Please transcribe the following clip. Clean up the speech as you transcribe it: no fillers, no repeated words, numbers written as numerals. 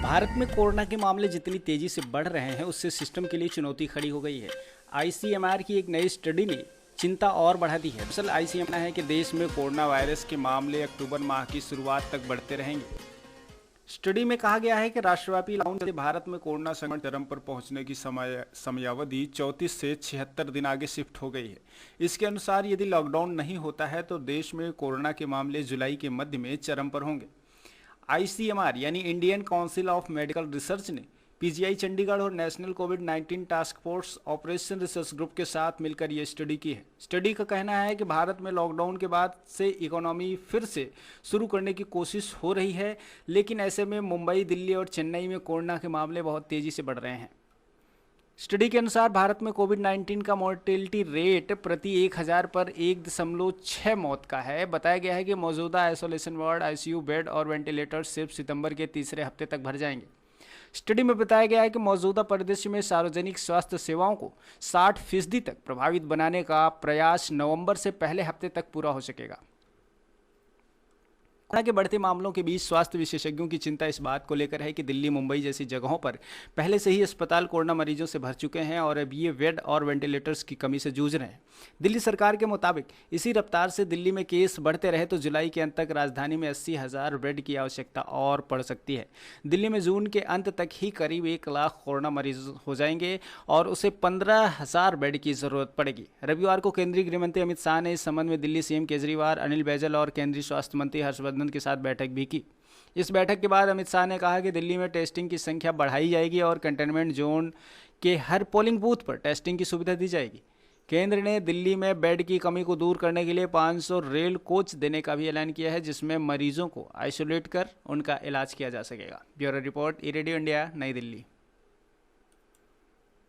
भारत में कोरोना के मामले जितनी तेजी से बढ़ रहे हैं उससे सिस्टम के लिए चुनौती खड़ी हो गई है। आईसीएमआर की एक नई स्टडी ने चिंता और बढ़ा दी है। दरअसल आईसीएमआर है कि देश में कोरोना वायरस के मामले अक्टूबर माह की शुरुआत तक बढ़ते रहेंगे। स्टडी में कहा गया है कि राष्ट्रव्यापी लॉकडाउन से भारत में कोरोना संक्रमण चरम पर पहुंचने की समयावधि 34 से 76 दिन आगे शिफ्ट हो गई है। इसके अनुसार यदि लॉकडाउन नहीं होता है तो देश में कोरोना के मामले जुलाई के मध्य में चरम पर होंगे। आईसीएमआर यानी Indian Council of Medical Research ने पीजीआई चंडीगढ़ और नेशनल कोविड-19 task force operation research group के साथ मिलकर ये स्टडी की है। स्टडी का कहना है कि भारत में लॉकडाउन के बाद से इकोनॉमी फिर से शुरू करने की कोशिश हो रही है, लेकिन ऐसे में मुंबई, दिल्ली और चेन्नई में कोरोना के मामले बहुत तेज़ी से बढ़ रहे हैं। स्टडी के अनुसार भारत में कोविड-19 का मोर्टेलिटी रेट प्रति 1000 पर 1.6 मौत का है। बताया गया है कि मौजूदा आइसोलेशन वार्ड, आईसीयू बेड और वेंटिलेटर सिर्फ सितंबर के तीसरे हफ्ते तक भर जाएंगे। स्टडी में बताया गया है कि मौजूदा परिदृश्य में सार्वजनिक स्वास्थ्य सेवाओं को 60% तक प्रभावित बनाने का प्रयास नवंबर से पहले हफ्ते तक पूरा हो सकेगा। कोरोना के बढ़ते मामलों के बीच स्वास्थ्य विशेषज्ञों की चिंता इस बात को लेकर है कि दिल्ली, मुंबई जैसी जगहों पर पहले से ही अस्पताल कोरोना मरीजों से भर चुके हैं और अब ये बेड और वेंटिलेटर्स की कमी से जूझ रहे हैं। दिल्ली सरकार के मुताबिक इसी रफ्तार से दिल्ली में केस बढ़ते रहे तो जुलाई के अंत तक राजधानी में 80,000 बेड की आवश्यकता और पड़ सकती है। दिल्ली में जून के अंत तक ही करीब 1 लाख कोरोना मरीज हो जाएंगे और उसे 15,000 बेड की जरूरत पड़ेगी। रविवार को केंद्रीय गृह मंत्री अमित शाह ने इस संबंध में दिल्ली सीएम केजरीवाल, अनिल बैजल और केंद्रीय स्वास्थ्य मंत्री हर्षवर्धन के साथ बैठक भी की। इस बैठक के बाद अमित शाह ने कहा कि दिल्ली में टेस्टिंग की संख्या बढ़ाई जाएगी और कंटेनमेंट जोन के हर पोलिंग बूथ पर टेस्टिंग की सुविधा दी जाएगी। केंद्र ने दिल्ली में बेड की कमी को दूर करने के लिए 500 रेल कोच देने का भी ऐलान किया है, जिसमें मरीजों को आइसोलेट कर उनका इलाज किया जा सकेगा। ब्यूरो रिपोर्ट, ई रेडियो इंडिया, नई दिल्ली।